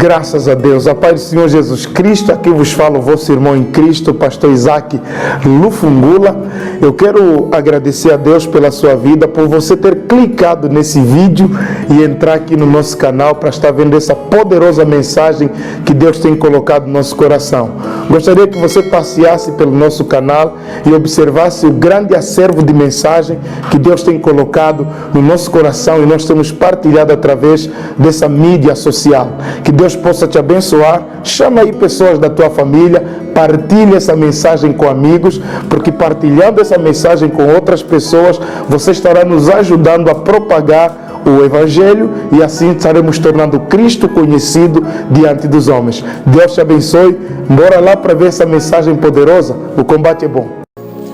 Graças a Deus, a paz do Senhor Jesus Cristo. Aqui vos fala o vosso irmão em Cristo, pastor Isaac Lufungula. Eu quero agradecer a Deus pela sua vida, por você ter clicado nesse vídeo e entrar aqui no nosso canal para estar vendo essa poderosa mensagem que Deus tem colocado no nosso coração. Gostaria que você passeasse pelo nosso canal e observasse o grande acervo de mensagem que Deus tem colocado no nosso coração e nós temos partilhado através dessa mídia social. Que Deus possa te abençoar. Chama aí pessoas da tua família, partilhe essa mensagem com amigos, porque partilhando essa mensagem com outras pessoas, você estará nos ajudando a propagar o Evangelho e assim estaremos tornando Cristo conhecido diante dos homens. Deus te abençoe. Bora lá para ver essa mensagem poderosa. O combate é bom.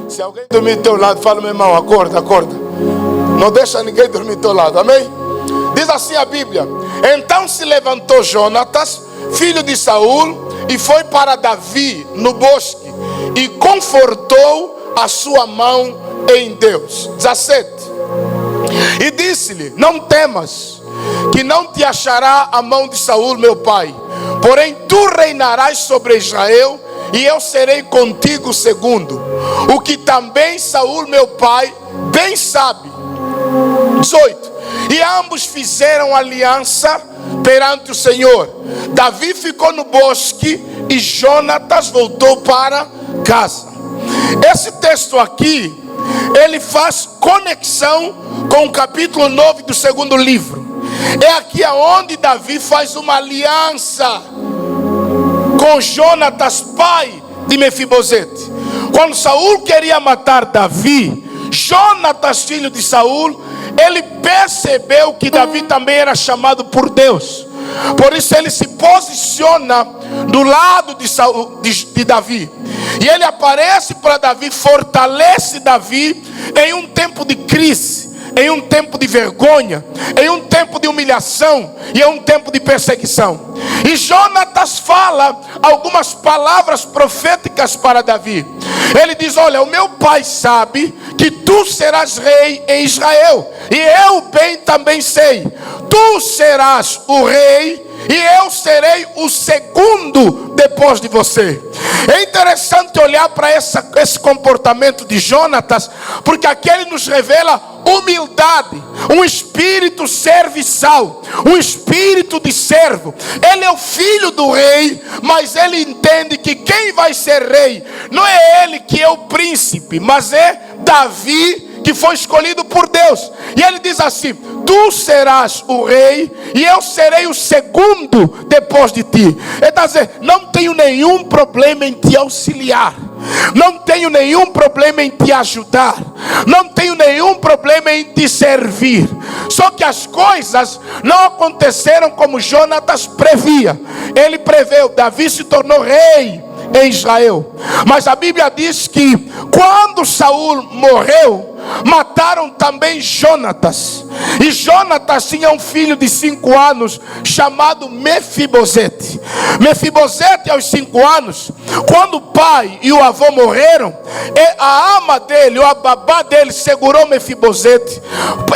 Se alguém dormir do teu lado, fala: meu irmão, acorda, acorda. Não deixa ninguém dormir do teu lado, amém? Diz assim a Bíblia: então se levantou Jonatas, filho de Saul, e foi para Davi no bosque, e confortou a sua mão em Deus. 17. E disse-lhe: não temas, que não te achará a mão de Saul meu pai, porém tu reinarás sobre Israel, e eu serei contigo segundo o que também Saul meu pai bem sabe. 18. E ambos fizeram aliança perante o Senhor. Davi ficou no bosque e Jonatas voltou para casa. Esse texto aqui, ele faz conexão com o capítulo 9 do segundo livro. É aqui aonde Davi faz uma aliança com Jonatas, pai de Mefibosete. Quando Saul queria matar Davi, Jonatas, filho de Saul, ele percebeu que Davi também era chamado por Deus. Por isso ele se posiciona do lado de Davi. E ele aparece para Davi, fortalece Davi em um tempo de crise, em um tempo de vergonha, em um tempo de humilhação e em um tempo de perseguição. E Jonatas fala algumas palavras proféticas para Davi. Ele diz: olha, o meu pai sabe que tu serás rei em Israel, e eu bem também sei. Tu serás o rei e eu serei o segundo depois de você. É interessante olhar para esse comportamento de Jonatas, porque aqui ele nos revela humildade, um espírito serviçal, um espírito de servo. Ele é o filho do rei, mas ele entende que quem vai ser rei não é ele que é o príncipe, mas é Davi, que foi escolhido por Deus. E ele diz assim: tu serás o rei e eu serei o segundo depois de ti. Ele está dizendo: não tenho nenhum problema em te auxiliar, não tenho nenhum problema em te ajudar, não tenho nenhum problema em te servir. Só que as coisas não aconteceram como Jonatas previa. Ele preveu, Davi se tornou rei em Israel, mas a Bíblia diz que quando Saul morreu, mataram também Jonatas. E Jonatas tinha um filho de 5 anos chamado Mefibosete. Mefibosete, aos 5 anos, quando o pai e o avô morreram, a ama dele, ou a babá dele, segurou Mefibosete.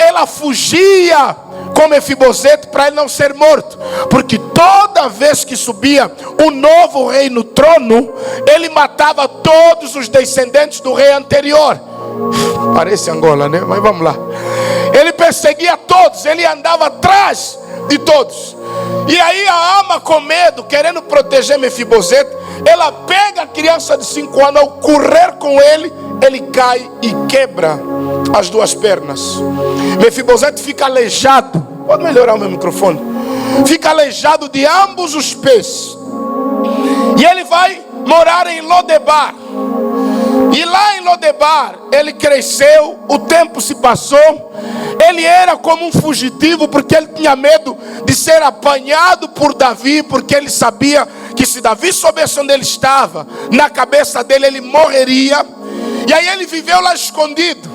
Ela fugia com Mefibosete para ele não ser morto, porque toda vez que subia um novo rei no trono, ele matava todos os descendentes do rei anterior. Parece Angola, né? Mas vamos lá. Ele perseguia todos, ele andava atrás de todos. E aí a ama, com medo, querendo proteger Mefibosete, ela pega a criança de 5 anos, ao correr com ele, ele cai e quebra as 2 pernas. Mefibosete fica aleijado. Pode melhorar o meu microfone? Fica aleijado de ambos os pés. E ele vai morar em Lodebar. E lá em Lodebar ele cresceu, o tempo se passou. Ele era como um fugitivo, porque ele tinha medo de ser apanhado por Davi, porque ele sabia que se Davi soubesse onde ele estava, na cabeça dele ele morreria. E aí ele viveu lá escondido.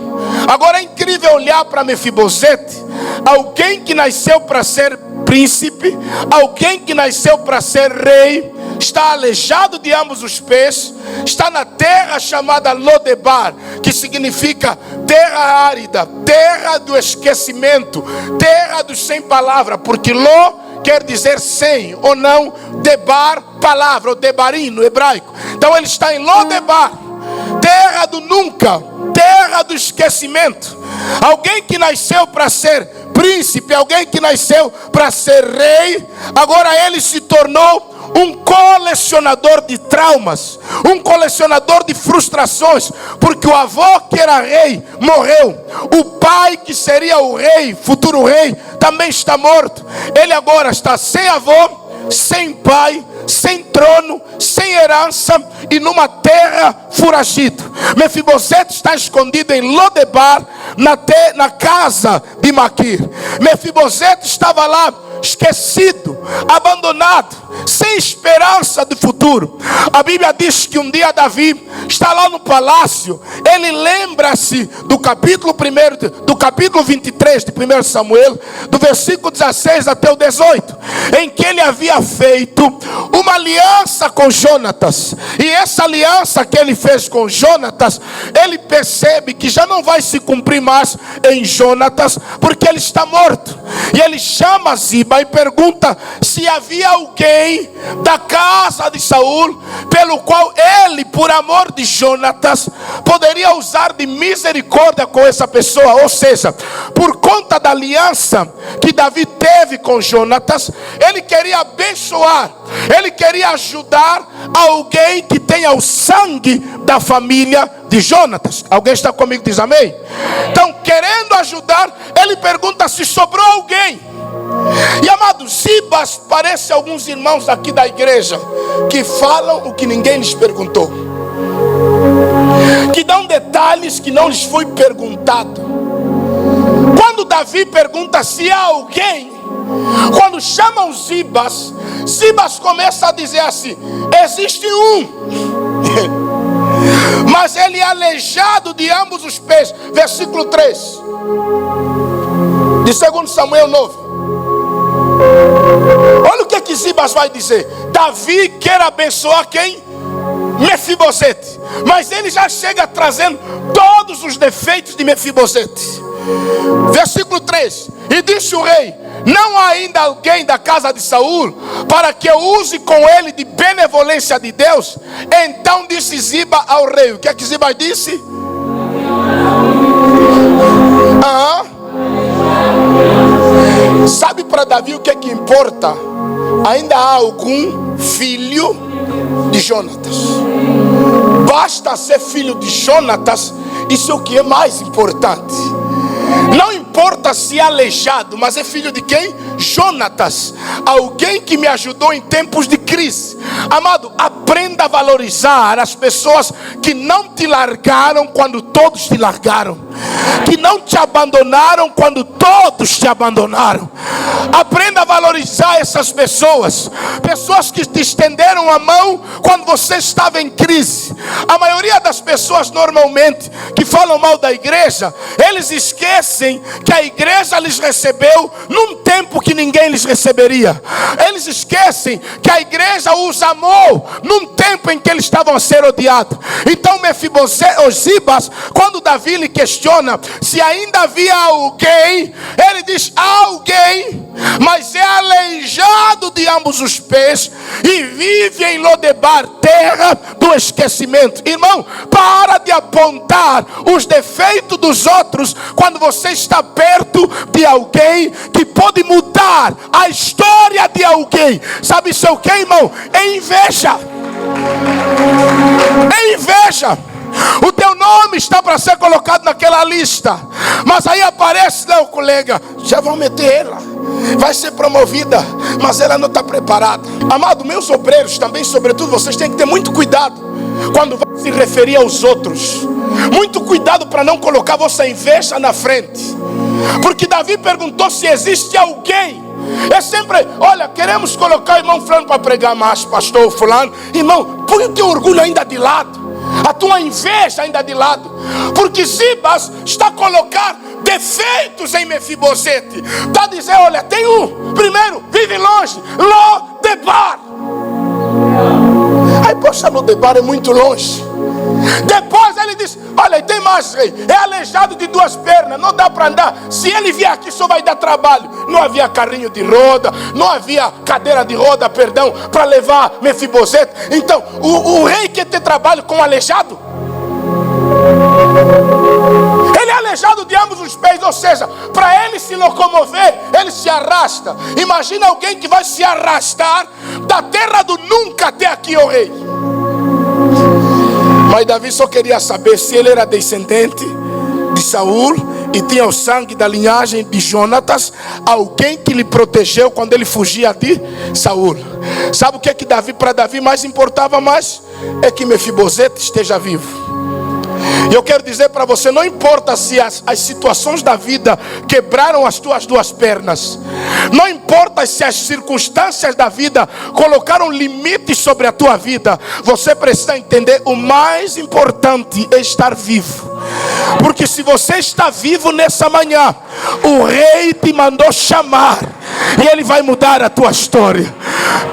Agora é incrível olhar para Mefibosete, alguém que nasceu para ser príncipe, alguém que nasceu para ser rei, está aleijado de ambos os pés, está na terra chamada Lodebar, que significa terra árida, terra do esquecimento, terra dos sem palavra, porque Lo quer dizer sem ou não. Debar, palavra, ou debarim no hebraico. Então ele está em Lodebar, terra do nunca, terra do esquecimento. Alguém que nasceu para ser príncipe, alguém que nasceu para ser rei, agora ele se tornou um colecionador de traumas, um colecionador de frustrações, porque o avô que era rei morreu, o pai que seria o rei, futuro rei, também está morto. Ele agora está sem avô, sem pai, sem trono, sem herança e numa terra foragido. Mefibosete está escondido em Lodebar, na casa de Maquir. Mefibosete estava lá esquecido, abandonado, sem esperança de futuro. A Bíblia diz que um dia Davi está lá no palácio. Ele lembra-se do capítulo 23 de 1 Samuel, do versículo 16 até o 18, em que ele havia feito uma aliança com Jonatas. E essa aliança que ele fez com Jonatas, ele percebe que já não vai se cumprir mais em Jonatas, porque ele está morto. E ele chama Ziba e pergunta se havia alguém da casa de Saul pelo qual ele, por amor de Jonatas, poderia usar de misericórdia com essa pessoa. Ou seja, por conta da aliança que Davi teve com Jonatas, ele queria abençoar, ele queria ajudar alguém que tenha o sangue da família de Jonatas. Alguém está comigo, diz amém? Então, querendo ajudar, ele pergunta se sobrou alguém. E amados, Zibas parece alguns irmãos aqui da igreja que falam o que ninguém lhes perguntou, que dão detalhes que não lhes foi perguntado. Quando Davi pergunta se há alguém, quando chamam Zibas, Zibas começa a dizer assim: existe um, mas ele é aleijado de ambos os pés. Versículo 3 de 2 Samuel 9. Olha o que Zibas vai dizer. Davi quer abençoar quem? Mefibosete. Mas ele já chega trazendo todos os defeitos de Mefibosete. Versículo 3. E disse o rei: não há ainda alguém da casa de Saul para que eu use com ele de benevolência de Deus? Então disse Ziba ao rei. O que é que Ziba disse? Sabe para Davi o que é que importa? Ainda há algum filho de Jonatas. Basta ser filho de Jonatas, isso é o que é mais importante. Não importa se é aleijado, mas é filho de quem? Jonatas, alguém que me ajudou em tempos de crise. Amado, aprenda a valorizar as pessoas que não te largaram quando todos te largaram, que não te abandonaram quando todos te abandonaram. Aprenda a valorizar essas pessoas, pessoas que te estenderam a mão quando você estava em crise. A maioria das pessoas normalmente que falam mal da igreja, eles esquecem que a igreja lhes recebeu num tempo que ninguém lhes receberia. Eles esquecem que a igreja os amou num tempo em que eles estavam a ser odiados. Então Mefibosete, ou Zibas, quando Davi lhe questiona se ainda havia alguém, ele diz: há alguém, mas é aleijado de ambos os pés e vive em Lodebar, terra do esquecimento. Irmão, para de apontar os defeitos dos outros quando você está perto de alguém que pode mudar a história de alguém. Sabe isso é o que, irmão? É inveja. É inveja. O teu nome está para ser colocado naquela lista, mas aí aparece lá o colega: já vão meter ela, vai ser promovida, mas ela não está preparada. Amado, meus obreiros também, sobretudo, vocês têm que ter muito cuidado quando vai se referir aos outros. Muito cuidado para não colocar vossa inveja na frente, porque Davi perguntou se existe alguém. É sempre: olha, queremos colocar o irmão fulano para pregar mais, pastor fulano. Irmão, põe o teu orgulho ainda de lado, a tua inveja ainda de lado, porque Zibas está a colocar defeitos em Mefibosete. Está a dizer: olha, tem um, primeiro, vive longe, Lodebar. Aí, poxa, Lodebar é muito longe. Depois ele diz: olha, tem mais, rei. É aleijado de 2 pernas, não dá para andar. Se ele vier aqui só vai dar trabalho. Não havia carrinho de roda, não havia cadeira de roda, perdão, para levar Mefibosete. Então o rei quer ter trabalho com o aleijado. Ele é aleijado de ambos os pés, ou seja, para ele se locomover, ele se arrasta. Imagina alguém que vai se arrastar da terra do nunca até aqui, ó rei. Mas Davi só queria saber se ele era descendente de Saul e tinha o sangue da linhagem de Jonatas, alguém que lhe protegeu quando ele fugia de Saul. Sabe o que é que para Davi mais importava mais? É que Mefibosete esteja vivo. E eu quero dizer para você, não importa se as situações da vida quebraram as tuas 2 pernas, não importa se as circunstâncias da vida colocaram limites sobre a tua vida, você precisa entender, o mais importante é estar vivo. Porque se você está vivo nessa manhã, o rei te mandou chamar e ele vai mudar a tua história.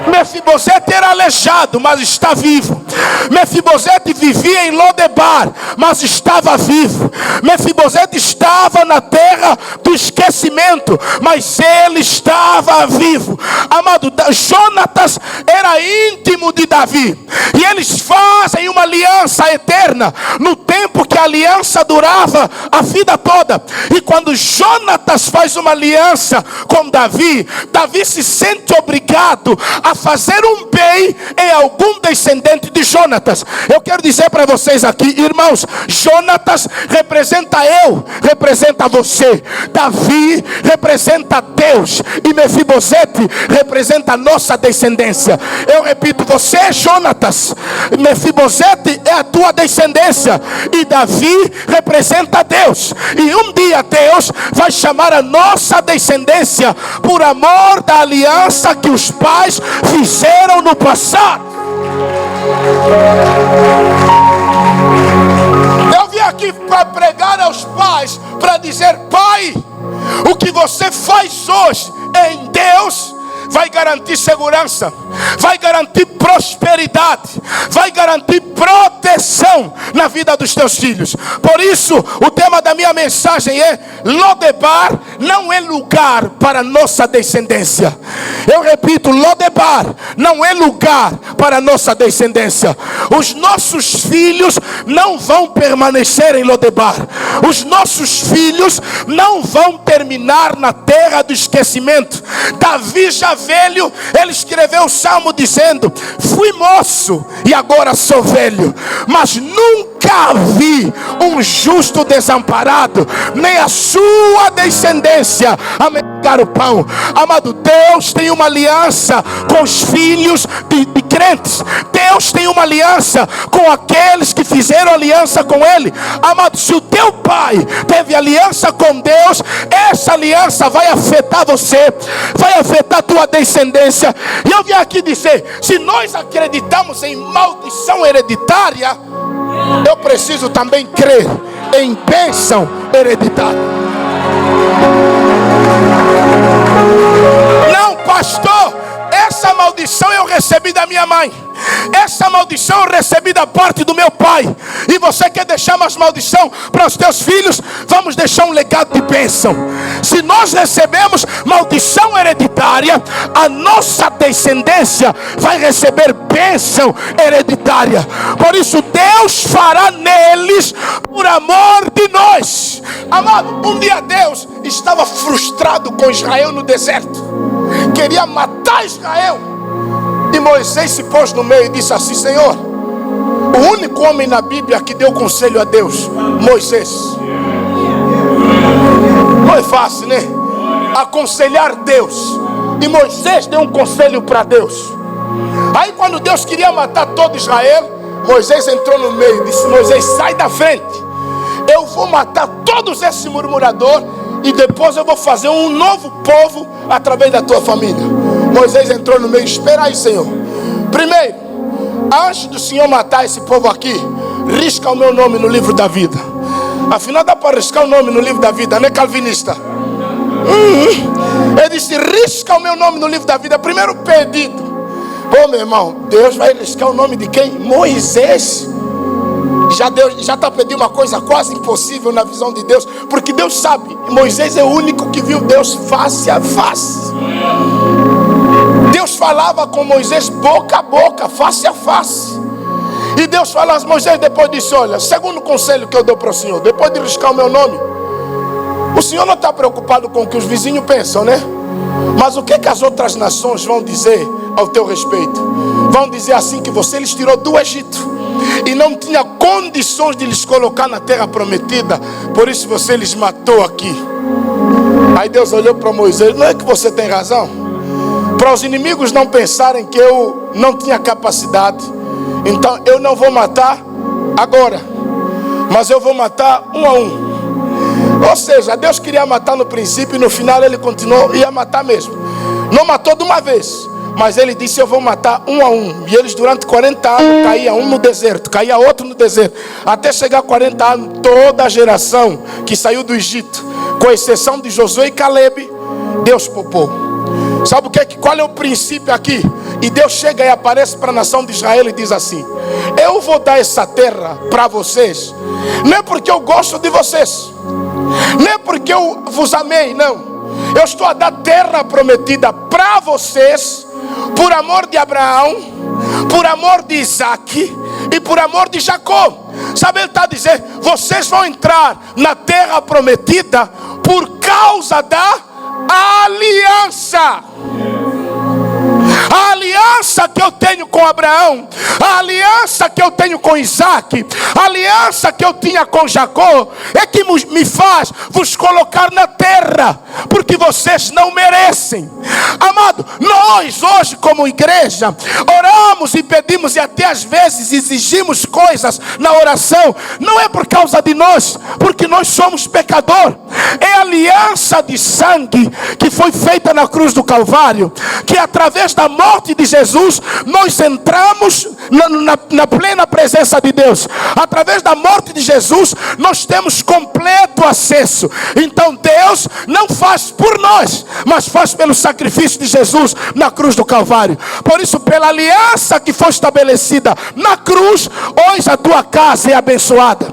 Mefibosete era aleijado, mas está vivo. Mefibosete vivia em Lodebar, mas estava vivo. Mefibosete estava na terra do esquecimento, mas ele estava vivo. Amado, Jonatas era íntimo de Davi, e eles fazem uma aliança eterna, no tempo que a aliança durava a vida toda. E quando Jonatas faz uma aliança com Davi, Davi se sente obrigado a fazer um bem em algum descendente de Jonatas. Eu quero dizer para vocês aqui, irmãos, Jonatas representa eu, representa você. Davi representa Deus, e Mefibosete representa a nossa descendência. Eu repito, você é Jonatas, Mefibosete é a tua descendência, e Davi representa Deus. E um dia Deus vai chamar a nossa descendência por amor da aliança que os pais fizeram no passado. Eu vim aqui para pregar aos pais, para dizer: pai, o que você faz hoje em Deus vai garantir segurança, vai garantir prosperidade, vai garantir proteção na vida dos teus filhos. Por isso, o tema da minha mensagem é: Lodebar não é lugar para nossa descendência. Eu repito, Lodebar não é lugar para nossa descendência. Os nossos filhos não vão permanecer em Lodebar. Os nossos filhos não vão terminar na terra do esquecimento. Davi, já velho, ele escreveu o salmo dizendo: fui moço e agora sou velho, mas nunca vi um justo desamparado, nem a sua descendência a mendigar o pão. Amado, Deus tem uma aliança com os filhos de crentes. Deus tem uma aliança com aqueles que fizeram aliança com Ele. Amado, se o teu pai teve aliança com Deus, essa aliança vai afetar você, vai afetar a tua descendência. E eu vim aqui dizer: se nós acreditamos em maldição hereditária, eu preciso também crer em bênção hereditária. Não, pastor, essa maldição eu recebi da minha mãe, essa maldição eu recebi da parte do meu pai, e você quer deixar mais maldição para os teus filhos? Vamos deixar um legado de bênção. Se nós recebemos maldição hereditária, a nossa descendência vai receber bênção hereditária. Por isso Deus fará neles por amor de nós. Amado, um dia Deus estava frustrado com Israel no deserto, queria matar Israel, e Moisés se pôs no meio e disse assim: Senhor, o único homem na Bíblia que deu conselho a Deus, Moisés. Não é fácil, né? Aconselhar Deus. E Moisés deu um conselho para Deus. Aí quando Deus queria matar todo Israel, Moisés entrou no meio e disse: Moisés, sai da frente, eu vou matar todos esses murmuradores, e depois eu vou fazer um novo povo através da tua família. Moisés entrou no meio: espera aí, Senhor. Primeiro, antes do Senhor matar esse povo aqui, risca o meu nome no livro da vida. Afinal dá para riscar o nome no livro da vida, não é calvinista? Ele disse: risca o meu nome no livro da vida. Primeiro pedido. Ô meu irmão, Deus vai riscar o nome de quem? Moisés. Deus já está pedindo uma coisa quase impossível na visão de Deus, porque Deus sabe, Moisés é o único que viu Deus face a face. Deus falava com Moisés boca a boca, face a face. E Deus fala a Moisés, depois disse: olha, segundo conselho que eu dou para o Senhor, depois de riscar o meu nome, o Senhor não está preocupado com o que os vizinhos pensam, né? Mas o que as outras nações vão dizer ao teu respeito? Vão dizer assim que você lhes tirou do Egito e não tinha condições de lhes colocar na terra prometida, por isso você lhes matou aqui. Aí Deus olhou para Moisés: não é que você tem razão? Para os inimigos não pensarem que eu não tinha capacidade, então eu não vou matar agora, mas eu vou matar um a um. Ou seja, Deus queria matar no princípio e no final ele continuou, ia matar mesmo. Não matou de uma vez, mas ele disse: eu vou matar um a um. E eles durante 40 anos, caía um no deserto, caía outro no deserto, até chegar a 40 anos, toda a geração que saiu do Egito, com exceção de Josué e Caleb, Deus poupou. Sabe qual é o princípio aqui? E Deus chega e aparece para a nação de Israel e diz assim: eu vou dar essa terra para vocês, não é porque eu gosto de vocês, não é porque eu vos amei, não. Eu estou a dar terra prometida para vocês, por amor de Abraão, por amor de Isaac e por amor de Jacó. Sabe, ele está dizendo: vocês vão entrar na terra prometida por causa da aliança. A aliança que eu tenho com Abraão, a aliança que eu tenho com Isaac, a aliança que eu tinha com Jacó, é que me faz vos colocar na terra, porque vocês não merecem. Amado, nós hoje como igreja oramos e pedimos e até às vezes exigimos coisas na oração, não é por causa de nós, porque nós somos pecadores. É a aliança de sangue que foi feita na cruz do Calvário, que através da morte de Jesus nós entramos na plena presença de Deus. Através da morte de Jesus nós temos completo acesso. Então Deus não faz por nós, mas faz pelo sacrifício de Jesus na cruz do Calvário. Por isso, pela aliança que foi estabelecida na cruz, hoje a tua casa é abençoada,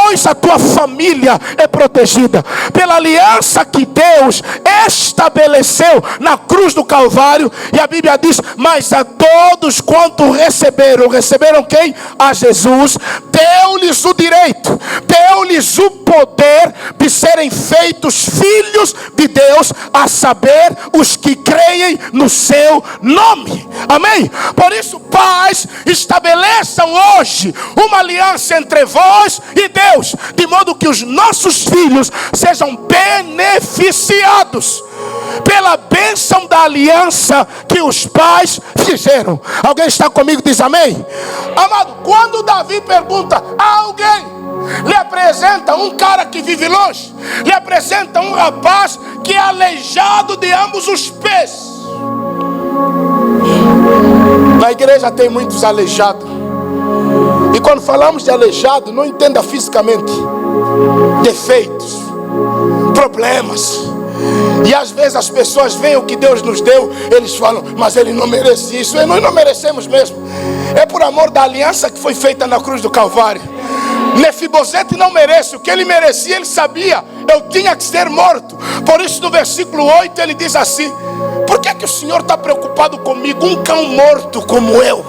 hoje a tua família é protegida. Pela aliança que Deus estabeleceu na cruz do Calvário. E a Bíblia diz: mas a todos quanto receberam quem? A Jesus, deu-lhes o direito, deu-lhes o poder de serem feitos filhos de Deus, a saber, os que creem no seu nome. Amém? Por isso, pais, estabeleçam hoje uma aliança entre vós e Deus, de modo que os nossos filhos sejam beneficiados pela bênção da aliança que os pais fizeram. Alguém está comigo? Diz amém. Amado, quando Davi pergunta a alguém, lhe apresenta um cara que vive longe, lhe apresenta um rapaz que é aleijado de ambos os pés. Na igreja tem muitos aleijados, e quando falamos de aleijado, não entenda fisicamente, defeitos, problemas. E às vezes as pessoas veem o que Deus nos deu, eles falam: mas ele não merece isso. E nós não merecemos mesmo. É por amor da aliança que foi feita na cruz do Calvário. Mefibosete não merece. O que ele merecia, ele sabia: eu tinha que ser morto. Por isso no versículo 8 ele diz assim: por que o Senhor está preocupado comigo, um cão morto como eu?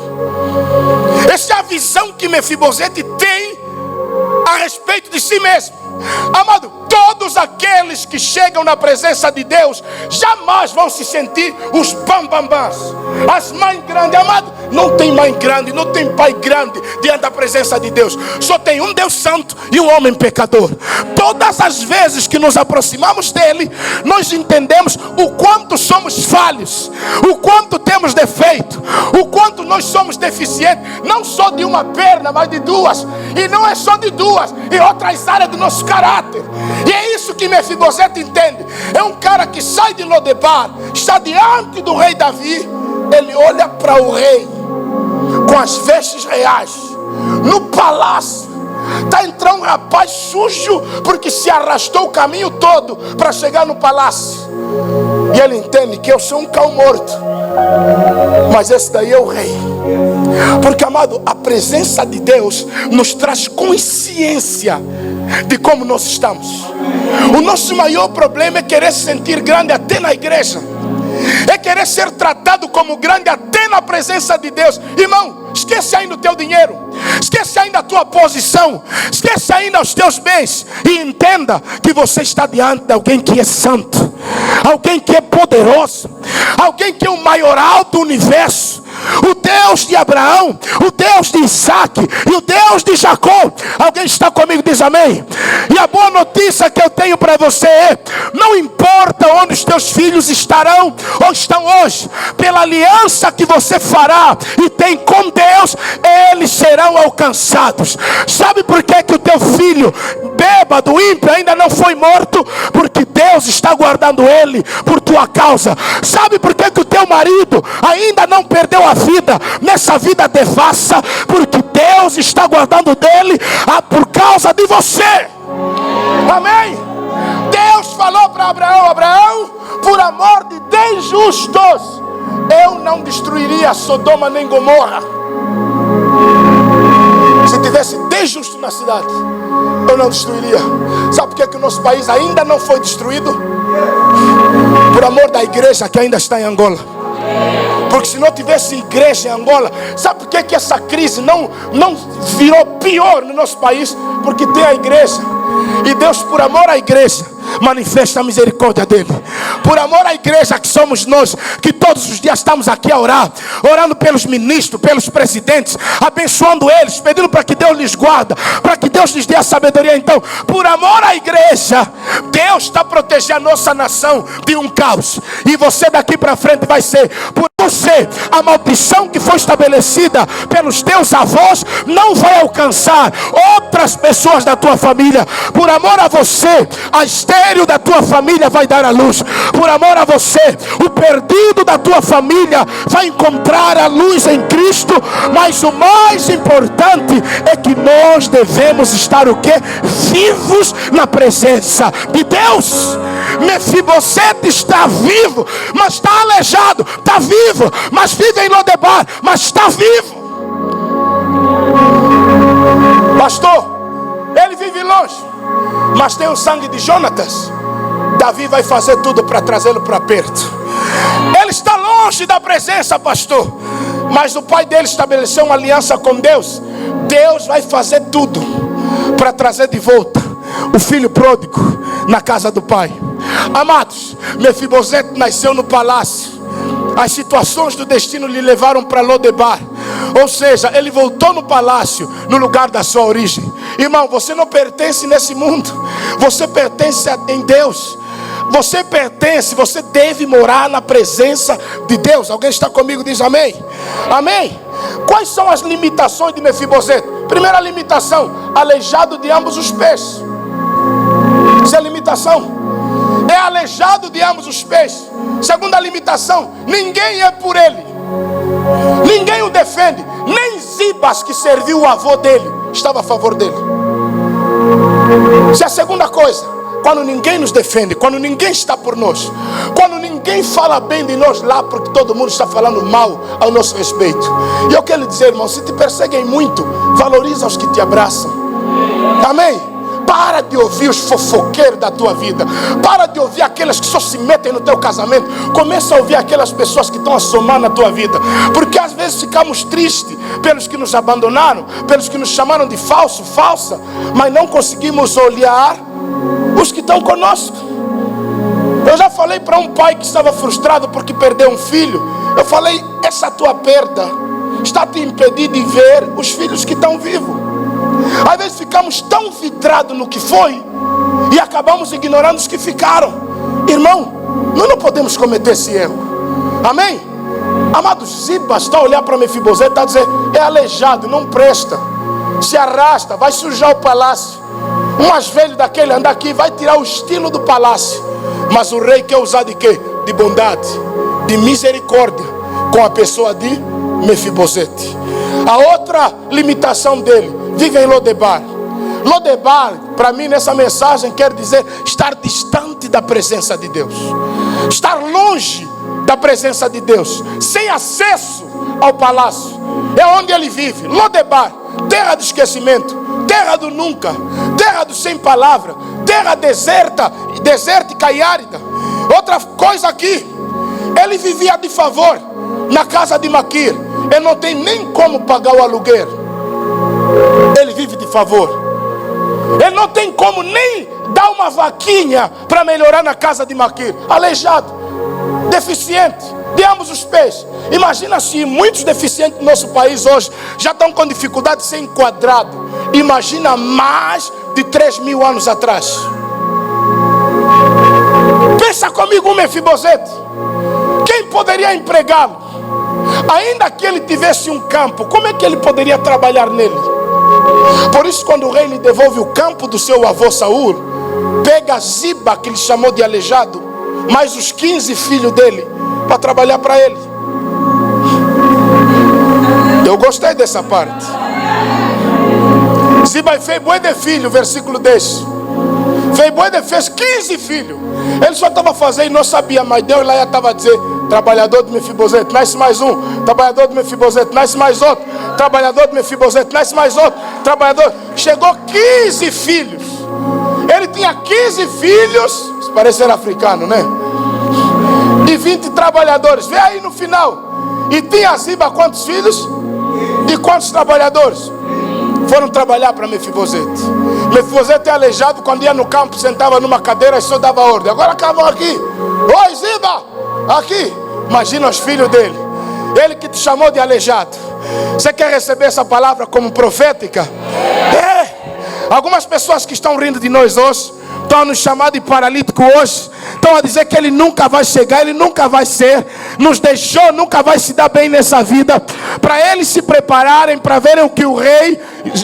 Essa é a visão que Mefibosete tem a respeito de si mesmo. Amado, todos aqueles que chegam na presença de Deus jamais vão se sentir os bambambãs, as mães grandes. Amado, não tem mãe grande, não tem pai grande diante da presença de Deus. Só tem um Deus santo e um homem pecador. Todas as vezes que nos aproximamos dele, nós entendemos o quanto somos falhos, o quanto temos defeito, o quanto nós somos deficientes, não só de uma perna, mas de duas. E não é só de duas, em outras áreas do nosso caráter. E é isso que Mefibosete entende. É um cara que sai de Lodebar, está diante do rei Davi. Ele olha para o rei com as vestes reais no palácio. Está entrando um rapaz sujo, porque se arrastou o caminho todo para chegar no palácio. E ele entende que eu sou um cão morto, mas esse daí é o rei. Porque, amado, a presença de Deus nos traz consciência de como nós estamos. O nosso maior problema é querer se sentir grande até na igreja, é querer ser tratado como grande até na presença de Deus. Irmão, esquece ainda o teu dinheiro, esquece ainda a tua posição, esquece ainda os teus bens, e entenda que você está diante de alguém que é santo, alguém que é poderoso, alguém que é o maioral do universo, o Deus de Abraão, o Deus de Isaac e o Deus de Jacó. Alguém está comigo, diz amém. E a boa notícia que eu tenho para você é: não importa onde os teus filhos estarão ou estão hoje, pela aliança que você fará e tem com Deus, eles serão alcançados. Sabe por que o teu filho bêbado, ímpio, ainda não foi morto? Porque Deus está guardando ele por tua causa. Sabe por que o teu marido ainda não perdeu a vida nessa vida devassa? Porque Deus está guardando dele por causa de você. Amém? Deus falou para Abraão: Abraão, por amor de 10 justos, eu não destruiria Sodoma nem Gomorra. Se tivesse 10 justos na cidade, eu não destruiria. Sabe por que o nosso país ainda não foi destruído? Por amor da igreja que ainda está em Angola. Porque se não tivesse igreja em Angola, sabe por que essa crise não virou pior no nosso país? Porque tem a igreja. E Deus, por amor à igreja, manifesta a misericórdia dele. Por amor à igreja que somos nós, que todos os dias estamos aqui a orar, orando pelos ministros, pelos presidentes, abençoando eles, pedindo para que Deus lhes guarde, para que Deus lhes dê a sabedoria. Então, por amor à igreja, Deus está protegendo a nossa nação de um caos. E você daqui para frente vai ser, por você, a maldição que foi estabelecida pelos teus avós não vai alcançar outras pessoas da tua família. Por amor a você, a estéril da tua família vai dar a luz. Por amor a você, o perdido da tua família vai encontrar a luz em Cristo. Mas o mais importante é que nós devemos estar o quê? Vivos na presença de Deus. Mefibosete está vivo, mas está aleijado. Está vivo, mas vive em Lodebar, mas está vivo. Pastor, ele vive longe, mas tem o sangue de Jonatas. Davi vai fazer tudo para trazê-lo para perto. Ele está longe da presença, pastor, mas o pai dele estabeleceu uma aliança com Deus. Deus vai fazer tudo para trazer de volta o filho pródigo na casa do pai. Amados, Mefibosete nasceu no palácio. As situações do destino lhe levaram para Lodebar. Ou seja, ele voltou no palácio, no lugar da sua origem. Irmão, você não pertence nesse mundo, você pertence em Deus. Você pertence, você deve morar na presença de Deus. Alguém está comigo? Diz amém. Amém. Quais são as limitações de Mefibosete? Primeira limitação: aleijado de ambos os pés. Isso é limitação. É aleijado de ambos os pés. Segunda limitação: ninguém é por ele, ninguém o defende. Nem Zibas, que serviu o avô dele, estava a favor dele. Essa é a segunda coisa. Quando ninguém nos defende, quando ninguém está por nós, quando ninguém fala bem de nós lá, porque todo mundo está falando mal ao nosso respeito. E eu quero lhe dizer, irmão, se te perseguem muito, valoriza os que te abraçam. Amém? Para de ouvir os fofoqueiros da tua vida. Para de ouvir aqueles que só se metem no teu casamento. Começa a ouvir aquelas pessoas que estão a somar na tua vida. Porque às vezes ficamos tristes pelos que nos abandonaram, pelos que nos chamaram de falso, falsa, mas não conseguimos olhar os que estão conosco. Eu já falei para um pai que estava frustrado porque perdeu um filho. Eu falei: essa tua perda está te impedindo de ver os filhos que estão vivos. Às vezes ficamos tão vidrados no que foi e acabamos ignorando os que ficaram. Irmão, nós não podemos cometer esse erro. Amém? Amado, Zibas está a olhar para Mefibosete e está a dizer: é aleijado, não presta, se arrasta, vai sujar o palácio. Um mais velho daquele anda aqui, vai tirar o estilo do palácio. Mas o rei quer usar de quê? De bondade, de misericórdia com a pessoa de Mefibosete. A outra limitação dele: vive em Lodebar. Lodebar, para mim, nessa mensagem, quer dizer estar distante da presença de Deus, estar longe da presença de Deus, sem acesso ao palácio. É onde ele vive. Lodebar, terra de esquecimento, terra do nunca, terra do sem palavra, terra desértica e árida. Outra coisa aqui, ele vivia de favor na casa de Maquir. Ele não tem nem como pagar o aluguel. Ele vive de favor. Ele não tem como nem dar uma vaquinha para melhorar na casa de Maquir. Aleijado, deficiente de ambos os pés. Imagina se muitos deficientes do nosso país hoje já estão com dificuldade de ser enquadrado. Imagina mais de 3.000 anos atrás. Pensa comigo, Mefibosete. Quem poderia empregá-lo? Ainda que ele tivesse um campo, como é que ele poderia trabalhar nele? Por isso, quando o rei lhe devolve o campo do seu avô Saul, pega Ziba, que ele chamou de aleijado, mais os 15 filhos dele, para trabalhar para ele. Eu gostei dessa parte. Ziba fez bué de filho, versículo 10. Fez bué de fez 15 filhos. Ele só estava fazendo e não sabia, mas Deus lá já estava a dizer: trabalhador de Mefibosete, nasce mais um. Trabalhador de Mefibosete, nasce mais outro. Trabalhador de Mefibosete, nasce mais outro. Trabalhador. Chegou 15 filhos. Ele tinha 15 filhos. Isso parece ser africano, né? E 20 trabalhadores. Vê aí no final. E tinha Ziba quantos filhos? E quantos trabalhadores? Foram trabalhar para Mefibosete. Mefibosete é aleijado, quando ia no campo, sentava numa cadeira e só dava ordem. Agora acabam aqui. Oi, Ziba! Aqui. Imagina os filhos dele. Ele que te chamou de aleijado. Você quer receber essa palavra como profética? É. Algumas pessoas que estão rindo de nós hoje estão a nos chamar de paralítico hoje. Estão a dizer que ele nunca vai chegar, ele nunca vai ser, nos deixou, nunca vai se dar bem nessa vida. Para eles se prepararem para verem o que o rei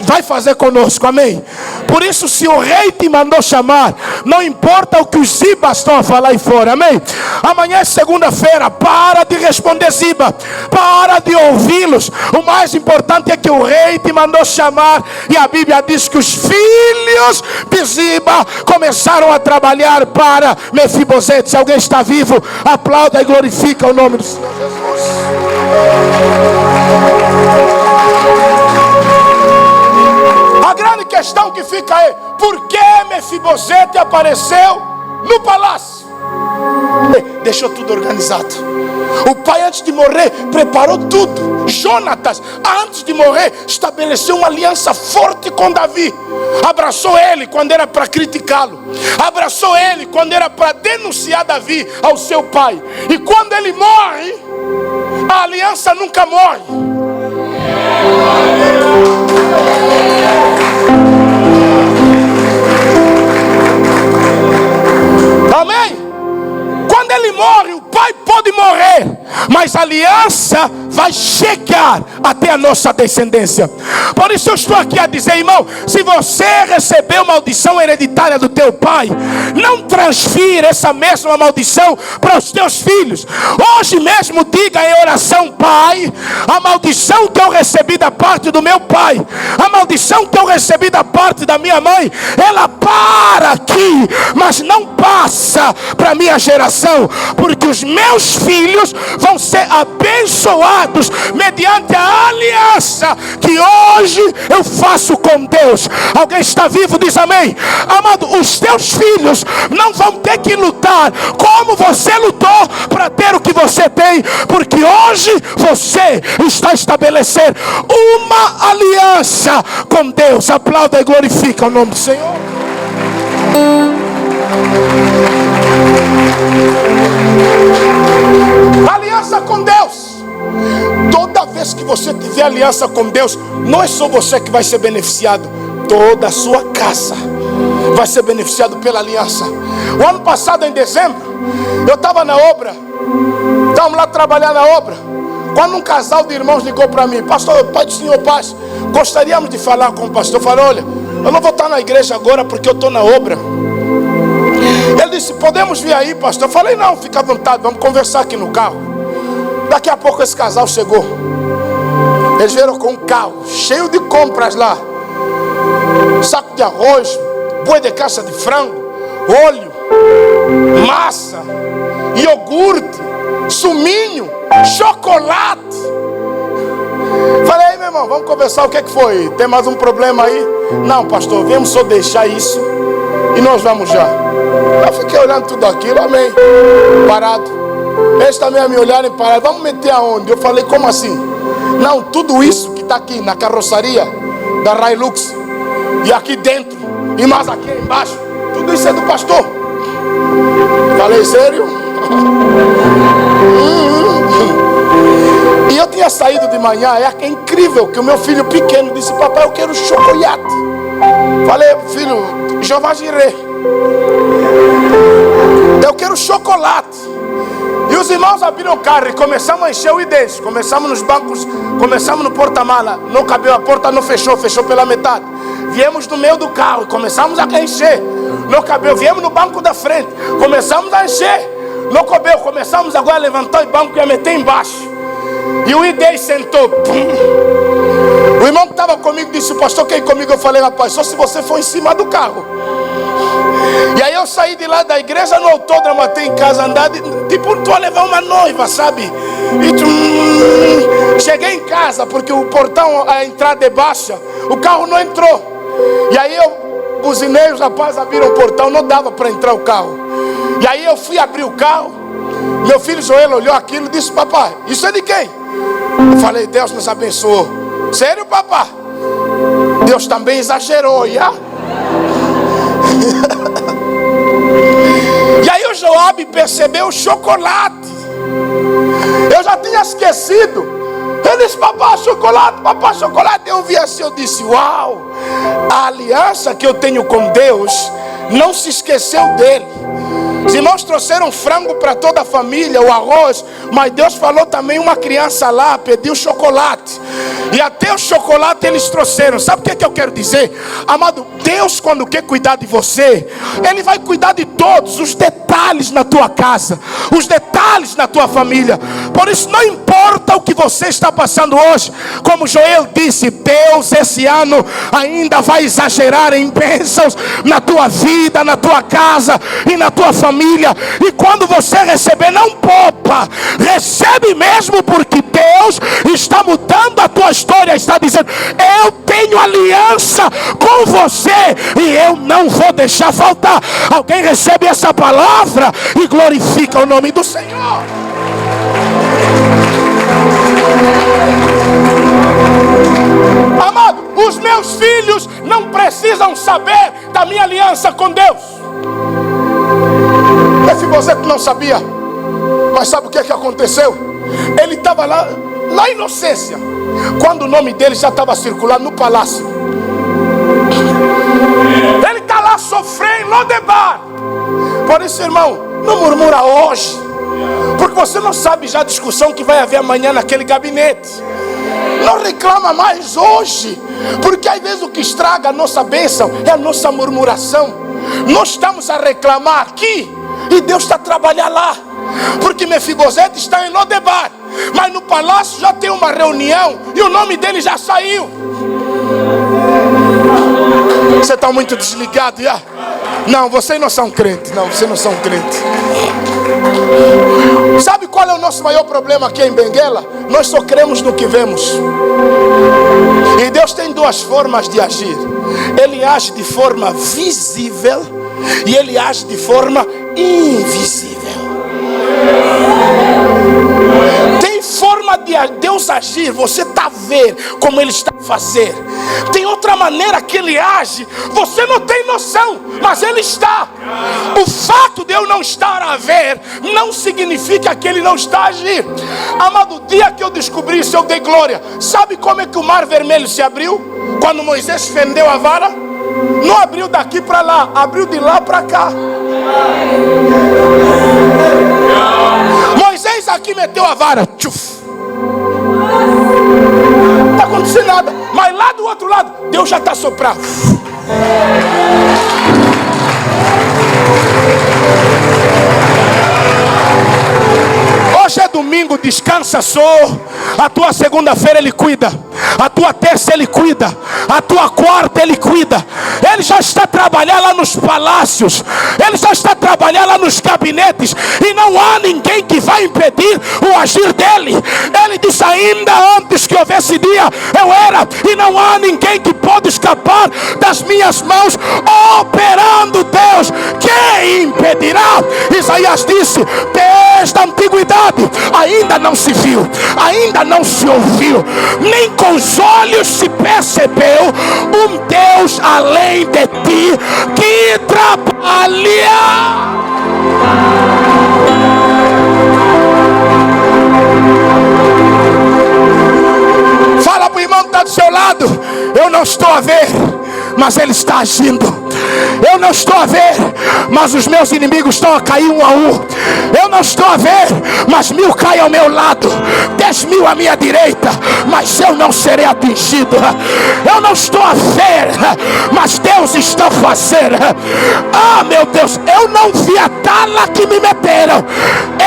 vai fazer conosco, amém? Por isso, se o rei te mandou chamar, não importa o que os Zibas estão a falar aí fora, amém? Amanhã é segunda-feira, para de responder Ziba, para de ouvi-los. O mais importante é que o rei te mandou chamar, e a Bíblia diz que os filhos de Ziba começaram a trabalhar para Mefibosete. Se alguém está vivo, aplauda e glorifica o nome do Senhor Jesus. A grande questão que fica é: por que Mefibosete apareceu no palácio? Deixou tudo organizado. O pai, antes de morrer, preparou tudo. Jonatas, antes de morrer, estabeleceu uma aliança forte com Davi. Abraçou ele quando era para criticá-lo. Abraçou ele quando era para denunciar Davi ao seu pai. E quando ele morre, a aliança nunca morre. Amém? Quando ele morre, o pai pode morrer, mas a aliança vai chegar até a nossa descendência. Por isso eu estou aqui a dizer, irmão, se você recebeu maldição hereditária do teu pai, não transfira essa mesma maldição para os teus filhos. Hoje mesmo diga em oração: Pai, a maldição que eu recebi da parte do meu pai, a maldição que eu recebi da parte da minha mãe, ela para aqui, mas não passa para a minha geração, porque os meus filhos vão ser abençoados mediante a aliança que hoje eu faço com Deus. Alguém está vivo? Diz amém. Amado, os teus filhos não vão ter que lutar como você lutou para ter o que você tem, porque hoje você está a estabelecer uma aliança com Deus. Aplauda e glorifica o nome do Senhor. Aliança com Deus. Toda vez que você tiver aliança com Deus, não é só você que vai ser beneficiado, toda a sua casa vai ser beneficiado pela aliança. O ano passado, em dezembro, eu estava na obra, estávamos lá trabalhando na obra, quando um casal de irmãos ligou para mim: pastor, pai do Senhor, paz, gostaríamos de falar com o pastor. Eu falei: olha, eu não vou estar na igreja agora porque eu estou na obra. Ele disse: podemos vir aí, pastor? Eu falei: não, fica à vontade, vamos conversar aqui no carro. Daqui a pouco esse casal chegou. Eles vieram com um carro cheio de compras lá: saco de arroz, boi de caixa de frango, óleo, massa, iogurte, suminho, chocolate. Falei, aí meu irmão, vamos conversar, o que é que foi? Tem mais um problema aí? Não, pastor, viemos só deixar isso e nós vamos já. Eu fiquei olhando tudo aquilo, amém, parado. Eles também a me olharem parado, vamos meter aonde? Eu falei, como assim? Não, tudo isso que está aqui na carroçaria da Hilux, e aqui dentro, e mais aqui embaixo, tudo isso é do pastor. Falei, sério? E eu tinha saído de manhã. É incrível que o meu filho pequeno disse, papai, eu quero chocolate. Falei, filho, Jeová Jireh, eu quero chocolate. E os irmãos abriram o carro e começamos a encher o ID. Começamos nos bancos, começamos no porta-mala. Não cabeu, a porta não fechou, fechou pela metade. Viemos no meio do carro e começamos a encher. Não cabeu, viemos no banco da frente. Começamos a encher. Não cabeu, começamos agora a levantar o banco e a meter embaixo. E o ID sentou. O irmão que estava comigo disse, pastor, quem comigo? Eu falei, rapaz, só se você for em cima do carro. E aí eu saí de lá da igreja no autódromo até em casa andar, tipo, tu a levar uma noiva, sabe? E cheguei em casa, porque o portão, a entrada é baixa, o carro não entrou. E aí eu buzinei, os rapazes abriram o portão, não dava para entrar o carro. E aí eu fui abrir o carro, meu filho Joel olhou aquilo e disse, papai, isso é de quem? Eu falei, Deus nos abençoou. Sério, papai? Deus também exagerou, já? E aí o Joabe percebeu o chocolate. Eu já tinha esquecido. Ele disse, papai, chocolate, papai, chocolate. Eu vi assim, eu disse, uau, a aliança que eu tenho com Deus não se esqueceu dele. Os irmãos trouxeram frango para toda a família, o arroz, mas Deus falou também, uma criança lá pediu chocolate. E até o chocolate eles trouxeram. Sabe o que eu quero dizer? Amado, Deus quando quer cuidar de você, Ele vai cuidar de todos os detalhes na tua casa, os detalhes na tua família. Por isso não importa o que você está passando hoje. Como Joel disse, Deus esse ano ainda vai exagerar em bênçãos na tua vida, na tua casa e na tua família. E quando você receber, não poupa, recebe mesmo, porque Deus está mudando a tua história, está dizendo, eu tenho aliança com você e eu não vou deixar faltar. Alguém recebe essa palavra e glorifica o nome do Senhor. Amado, os meus filhos não precisam saber da minha aliança com Deus. Mefibosete não sabia, mas sabe o que aconteceu? Ele estava lá na inocência, quando o nome dele já estava circulando no palácio. Ele está lá sofrendo, Lodebar. Por isso, irmão, não murmura hoje, porque você não sabe já a discussão que vai haver amanhã naquele gabinete. Não reclama mais hoje, porque às vezes o que estraga a nossa bênção é a nossa murmuração. Nós estamos a reclamar aqui e Deus está a trabalhar lá, porque Mefibosete está em Lodebar, mas no palácio já tem uma reunião e o nome dele já saiu. Você está muito desligado já? Não, vocês não são crentes. Não, vocês não são crentes. Sabe qual é o nosso maior problema aqui em Benguela? Nós só cremos no que vemos. E Deus tem duas formas de agir. Ele age de forma visível e Ele age de forma invisível. Tem forma de Deus agir, você está a ver como Ele está a fazer. Tem outra maneira que Ele age, você não tem noção, mas Ele está. O fato de eu não estar a ver não significa que Ele não está a agir. Amado, o dia que eu descobri isso, eu dei glória. Sabe como é que o mar vermelho se abriu? Quando Moisés fendeu a vara? Não abriu daqui para lá, abriu de lá para cá. Moisés aqui meteu a vara, tchuf. Não está acontecendo nada, mas lá do outro lado Deus já está soprando. Hoje é domingo, descansa só. A tua segunda-feira Ele cuida, a tua terça Ele cuida, a tua quarta Ele cuida. Ele já está trabalhando. trabalhar lá nos palácios, ele já está a trabalhar lá nos gabinetes, e não há ninguém que vai impedir o agir dele. Ele disse: ainda antes que houvesse dia, eu era, e não há ninguém que pode escapar das minhas mãos. Operando Deus, quem impedirá? Isaías disse: desde a antiguidade ainda não se viu, ainda não se ouviu, nem com os olhos se percebeu um Deus além de ti que trabalha. Fala para o irmão que está do seu lado: eu não estou a ver, mas ele está agindo. Eu não estou a ver, mas os meus inimigos estão a cair um a um. Eu não estou a ver, mas 1000 caem ao meu lado, 10.000 à minha direita, mas eu não serei atingido. Eu não estou a ver, mas Deus está a fazer. Ah, meu Deus, eu não vi a tala que me meteram,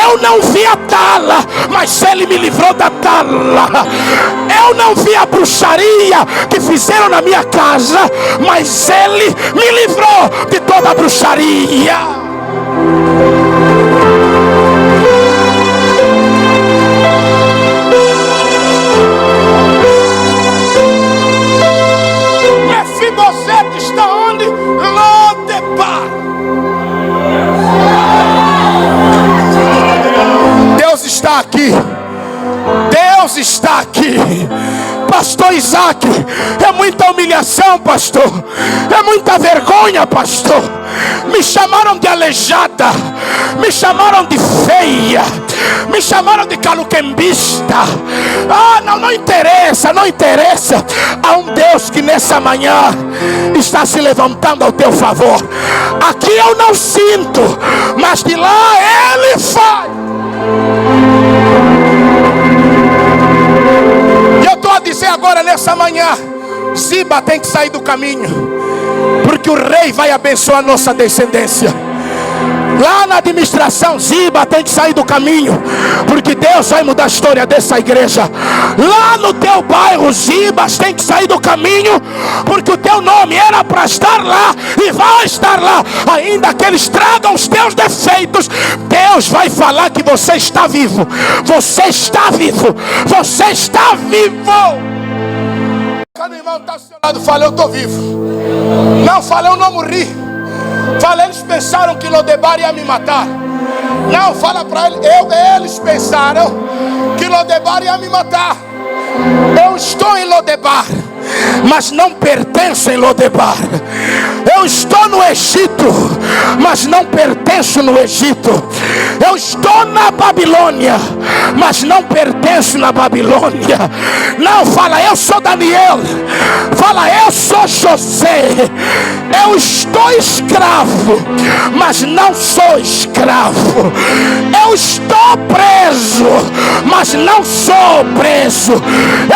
eu não vi a tala, mas Ele me livrou da tala. Eu não vi a bruxaria que fizeram na minha casa, mas Ele me livrou de toda a bruxaria. Mefibosete está onde? Lodebar. Deus está aqui. Deus está aqui. Pastor Isaac, é muita humilhação, pastor, é muita vergonha, pastor. Me chamaram de aleijada, me chamaram de feia, me chamaram de caluquembista. Ah, não interessa, não interessa. Há um Deus que nessa manhã está se levantando ao teu favor. Aqui eu não sinto, mas de lá Ele faz. Eu estou a dizer agora nessa manhã: Ziba tem que sair do caminho, porque o rei vai abençoar a nossa descendência. Lá na administração, Ziba tem que sair do caminho, porque Deus vai mudar a história dessa igreja. Lá no teu bairro, Zibas tem que sair do caminho, porque o teu nome era para estar lá e vai estar lá. Ainda que eles tragam os teus defeitos, Deus vai falar que você está vivo. Você está vivo. Você está vivo. Cada irmão está ao seu lado, fala: eu estou vivo. Não, fala: eu não morri. Fala: eles pensaram que Lodebar ia me matar. Não, fala para ele: eles pensaram que Lodebar ia me matar. Eu estou em Lodebar, mas não pertenço em Lodebar. Eu estou no Egito, mas não pertenço no Egito. Eu estou na Babilônia, mas não pertenço na Babilônia. Não, fala: eu sou Daniel. Fala: eu sou José. Eu estou escravo, mas não sou escravo. Eu estou preso, mas não sou preso.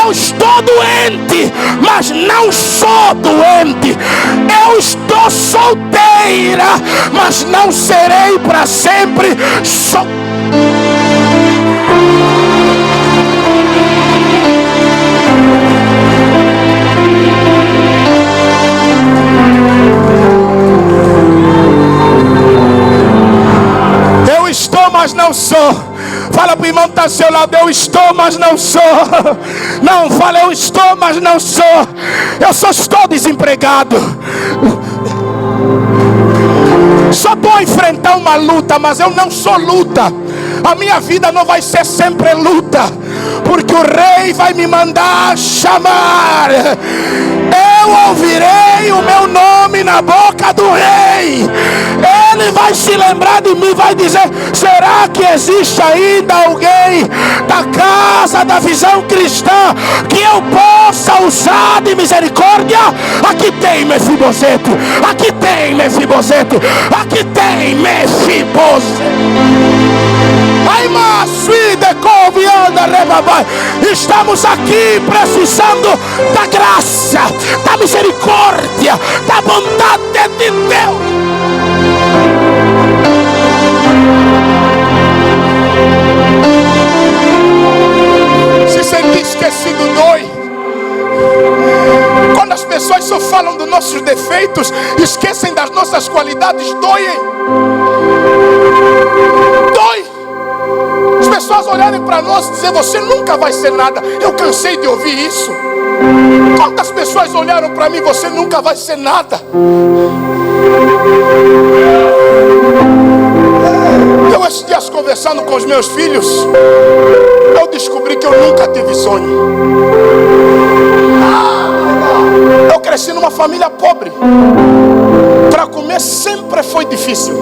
Eu estou doente, mas não sou doente. Eu estou solteira, mas não serei para sempre Eu estou, mas não sou. Fala para o irmão que está ao seu lado: eu estou, mas não sou. Não, fala: eu estou, mas não sou. Eu só estou desempregado. Só estou a enfrentar uma luta, mas eu não sou luta. A minha vida não vai ser sempre luta, porque o rei vai me mandar chamar. Eu ouvirei o meu nome na boca do rei. Ele vai se lembrar de mim, vai dizer: será que existe ainda alguém da casa da visão cristã que eu possa usar de misericórdia? Aqui tem Mefibosete, aqui tem Mefibosete, aqui tem Mefibosete. Estamos aqui precisando da graça, da misericórdia, da bondade de Deus. Se sentir esquecido, dói. Quando Quando as pessoas só falam dos nossos defeitos, esquecem das nossas qualidades, doem. Dói. As pessoas olharem para nós e dizer: você nunca vai ser nada. Eu cansei de ouvir isso. Quantas pessoas olharam para mim: você nunca vai ser nada. Eu esses dias conversando com os meus filhos, eu descobri que eu nunca tive sonho. Eu cresci numa família pobre. Para comer sempre foi difícil.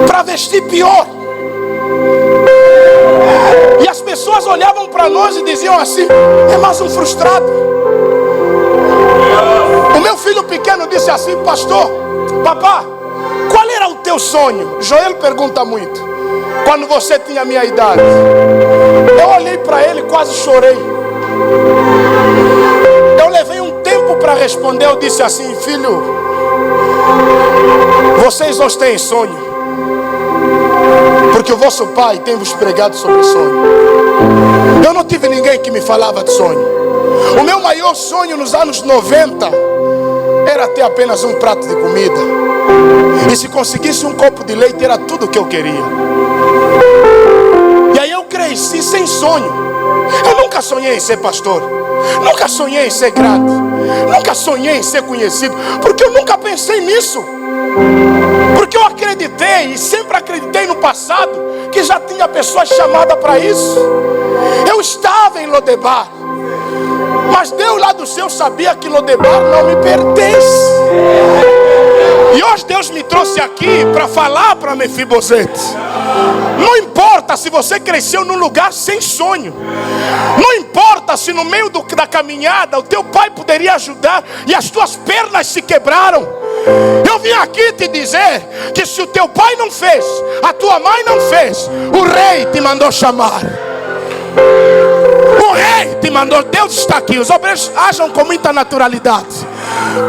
Para vestir pior. E as pessoas olhavam para nós e diziam assim: é mais um frustrado. O meu filho pequeno disse assim: pastor, papá, qual era o teu sonho? Joel pergunta muito. Quando você tinha a minha idade. Eu olhei para ele e quase chorei. Eu levei um tempo para responder. Eu disse assim: filho, vocês hoje têm sonho, porque o vosso pai tem vos pregado sobre sonho. Eu não tive ninguém que me falava de sonho. O meu maior sonho nos anos 90 era ter apenas um prato de comida. E se conseguisse um copo de leite, era tudo o que eu queria. E aí eu cresci sem sonho. Eu nunca sonhei em ser pastor. Nunca sonhei em ser grande. Nunca sonhei em ser conhecido. Porque eu nunca pensei nisso. Porque eu acreditei, e sempre acreditei no passado, que já tinha pessoas chamadas para isso. Eu estava em Lodebar, mas Deus lá do céu sabia que Lodebar não me pertence. E hoje Deus me trouxe aqui para falar para Mefibosete. Não importa se você cresceu num lugar sem sonho. Não importa se no meio da caminhada o teu pai poderia ajudar e as tuas pernas se quebraram. Eu vim aqui te dizer que se o teu pai não fez, a tua mãe não fez, o rei te mandou chamar. O rei te mandou. Deus está aqui. Os obreiros agem com muita naturalidade.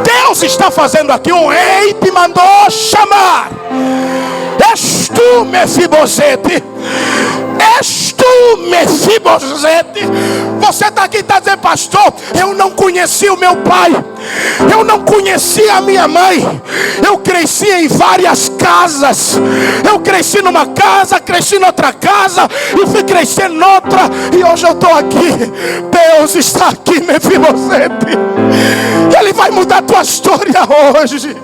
Deus está fazendo aqui. O rei te mandou chamar. És tu, Mefibosete. És tu, Mefibosete. Você está aqui e está dizendo: pastor, eu não conheci o meu pai, eu não conheci a minha mãe, eu cresci em várias casas. Eu cresci numa casa, cresci noutra casa e fui crescer noutra, e hoje eu estou aqui. Deus está aqui, Mefibosete. Ele vai mudar a tua história hoje.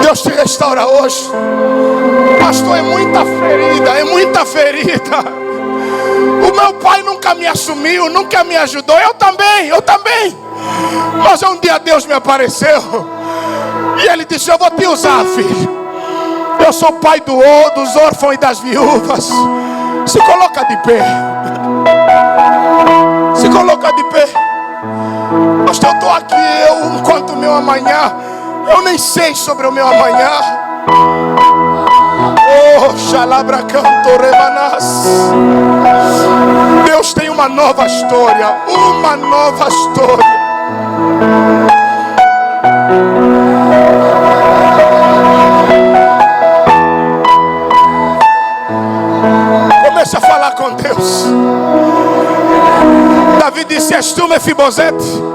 Deus te restaura hoje. Pastor, é muita ferida. O meu pai nunca me assumiu, nunca me ajudou. Eu também. Mas um dia Deus me apareceu e Ele disse: eu vou te usar, filho. Eu sou pai dos órfãos e das viúvas. Se coloca de pé. Se coloca de pé. Pastor, eu estou aqui, enquanto o meu amanhã, eu nem sei sobre o meu amanhã. Oh, xalabra canto rebanas. Deus tem uma nova história. Uma nova história. Comece a falar com Deus. Davi disse: és tu, Mefibosete?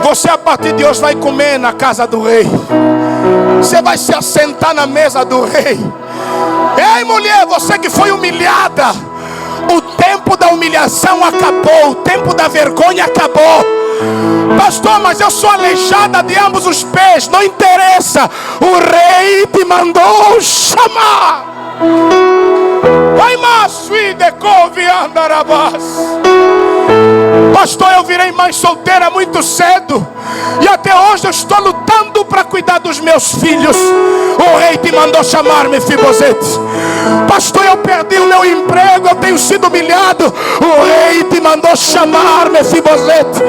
Você a partir de hoje vai comer na casa do rei. Você vai se assentar na mesa do rei. Ei, mulher, você que foi humilhada, o tempo da humilhação acabou, o tempo da vergonha acabou. Pastor, mas eu sou aleijada de ambos os pés. Não interessa, o rei te mandou chamar. Vai mais, de conviandarabás. Pastor, eu virei mãe solteira muito cedo, e até hoje eu estou lutando para cuidar dos meus filhos. O rei te mandou chamar, Mefibosete. Pastor, eu perdi o meu emprego, eu tenho sido humilhado. O rei te mandou chamar, Mefibosete.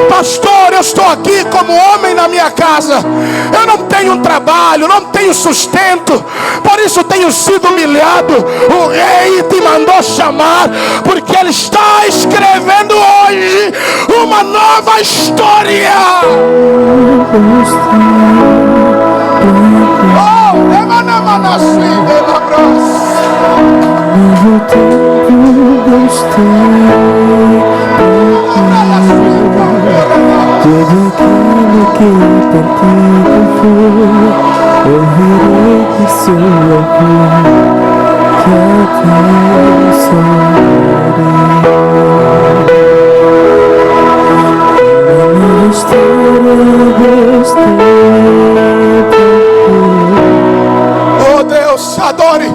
Pastor, eu estou aqui como homem na minha casa. Eu não tenho um trabalho, não tenho sustento, por isso tenho sido humilhado. O rei te mandou chamar, porque ele está escrevendo hoje uma nova história. Oh, tudo aquilo que perdido foi, ouvirei de sua voz, que abençoarei. Minha história oh Deus, adore.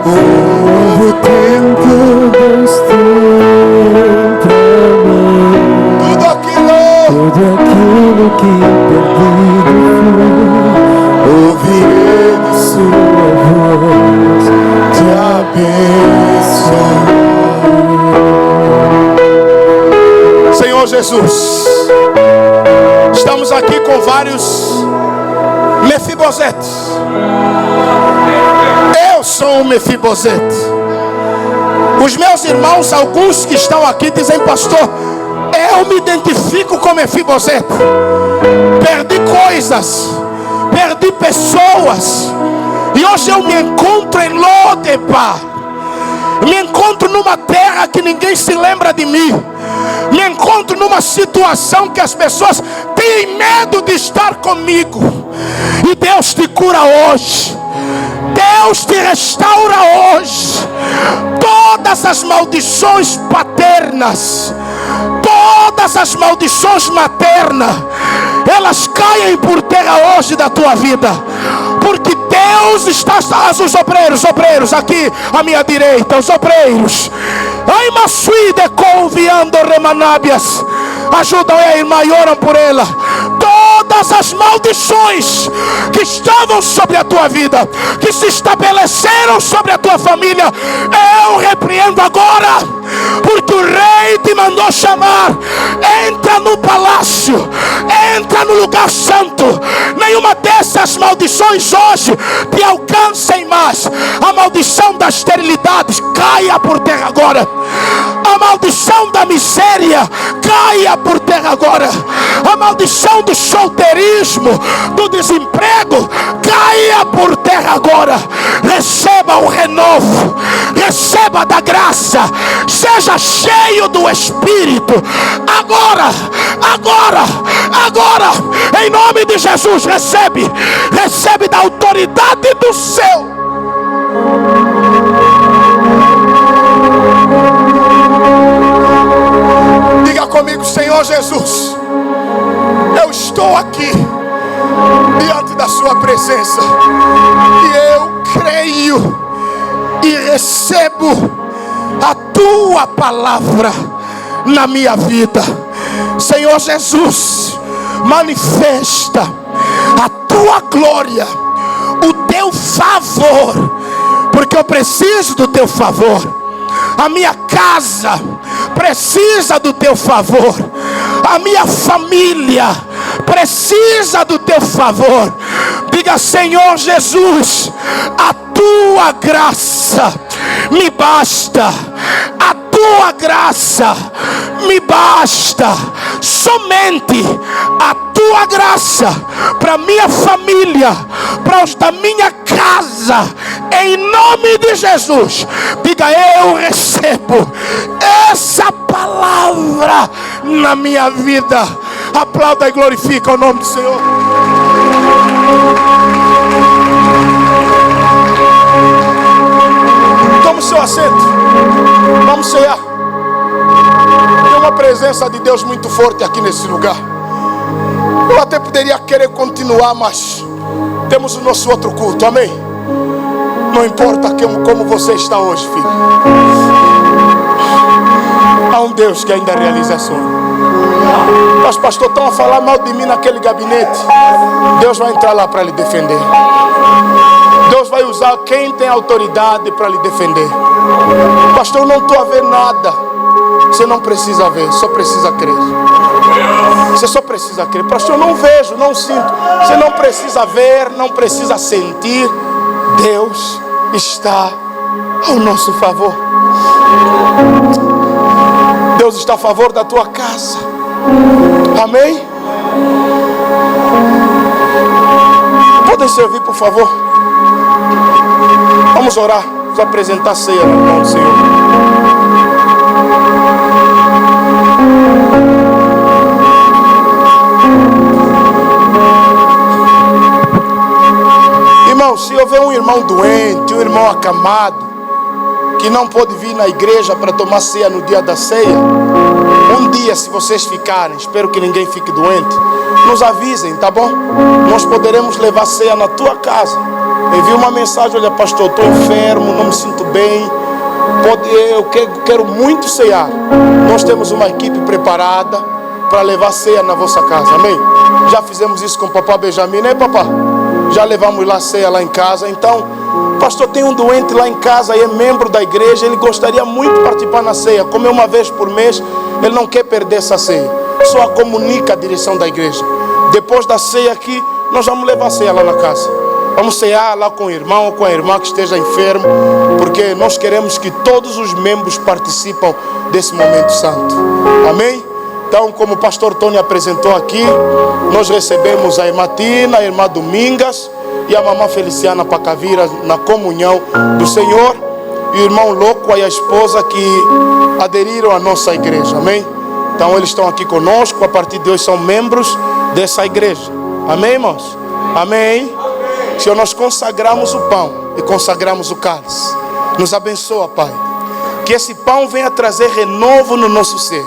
o tempo Deus tem pra mim. Tudo aquilo que perdido foi, ouvirei de sua voz, te abençoarei. Senhor Jesus, estamos aqui com vários Mefibosetes. Eu sou um Mefibosete. Os meus irmãos, alguns que estão aqui, dizem: pastor, eu me identifico com Mefibosete. Perdi coisas, perdi pessoas, e hoje eu me encontro em Lodebar. Me encontro numa terra que ninguém se lembra de mim. Me encontro numa situação que as pessoas têm medo de estar comigo. E Deus te cura hoje. Deus te restaura hoje. Todas as maldições paternas, todas as maldições maternas, elas caem por terra hoje da tua vida. Porque Deus está, os obreiros aqui à minha direita, os obreiros. Ai, Massuide conviando remanábias. Ajudam a irmã e oram por ela. Todas as maldições que estavam sobre a tua vida, que se estabeleceram sobre a tua família, eu repreendo agora, porque o rei te mandou chamar. Entra no palácio, entra no lugar santo. Nenhuma dessas maldições hoje te alcancem mais. A maldição da esterilidade caia por terra agora. A maldição da miséria caia por terra agora. A maldição do solteirismo, do desemprego, caia por terra agora. Receba o renovo, receba da graça, seja cheio do Espírito agora, em nome de Jesus. Recebe da autoridade do céu. Diga comigo: Senhor Jesus, eu estou aqui diante da sua presença, e eu creio e recebo a tua palavra na minha vida. Senhor Jesus, manifesta a tua glória, o teu favor, porque eu preciso do teu favor. A minha casa precisa do teu favor. A minha família precisa do teu favor. Diga: Senhor Jesus, a tua graça me basta. A tua graça me basta. Somente a tua graça para minha família, para os da minha casa, em nome de Jesus. Diga: eu recebo essa palavra na minha vida. Aplauda e glorifica o nome do Senhor. Toma o seu assento. Vamos cear. Tem uma presença de Deus muito forte aqui nesse lugar. Eu até poderia querer continuar, mas temos o nosso outro culto, amém? Não importa como você está hoje, filho. Há um Deus que ainda realiza sonho. Mas pastor, estão a falar mal de mim naquele gabinete. Deus vai entrar lá para lhe defender. Deus vai usar quem tem autoridade para lhe defender. Pastor, eu não estou a ver nada. Você não precisa ver, só precisa crer. Você só precisa crer. Pastor, eu não vejo, não sinto. Você não precisa ver, não precisa sentir. Deus está ao nosso favor. Deus está a favor da tua casa. Amém? Podem servir, por favor. Vamos orar. Vamos apresentar a ceia no nome do Senhor. Irmão, se houver um irmão doente, um irmão acamado, que não pode vir na igreja para tomar ceia no dia da ceia, um dia, se vocês ficarem, espero que ninguém fique doente, nos avisem, tá bom? Nós poderemos levar ceia na tua casa. Envie uma mensagem: olha pastor, estou enfermo, não me sinto bem, eu quero muito cear. Nós temos uma equipe preparada para levar ceia na vossa casa, amém? Já fizemos isso com o papá Benjamin, né papá? Já levamos lá ceia lá em casa. Então, pastor, tem um doente lá em casa e é membro da igreja, ele gostaria muito de participar na ceia, comer uma vez por mês, ele não quer perder essa ceia. Só comunica a direção da igreja. Depois da ceia aqui, nós vamos levar a ceia lá na casa. Vamos cear lá com o irmão ou com a irmã que esteja enfermo, porque nós queremos que todos os membros participam desse momento santo. Amém? Então, como o pastor Tony apresentou aqui, nós recebemos a irmã Tina, a irmã Domingas e a mamã Feliciana Pacavira na comunhão do Senhor, e o irmão Louco e a esposa que aderiram à nossa igreja, amém? Então eles estão aqui conosco, a partir de hoje são membros dessa igreja, amém, irmãos? Amém? Senhor, nós consagramos o pão e consagramos o cálice. Nos abençoa, Pai, que esse pão venha trazer renovo no nosso ser,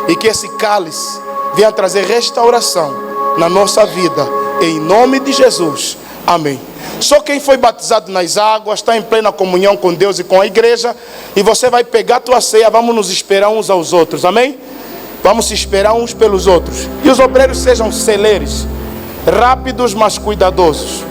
e que esse cálice venha trazer restauração na nossa vida, em nome de Jesus, amém. Só quem foi batizado nas águas está em plena comunhão com Deus e com a igreja, e você vai pegar a tua ceia. Vamos nos esperar uns aos outros, amém? Vamos se esperar uns pelos outros. E os obreiros sejam celeres, rápidos mas cuidadosos.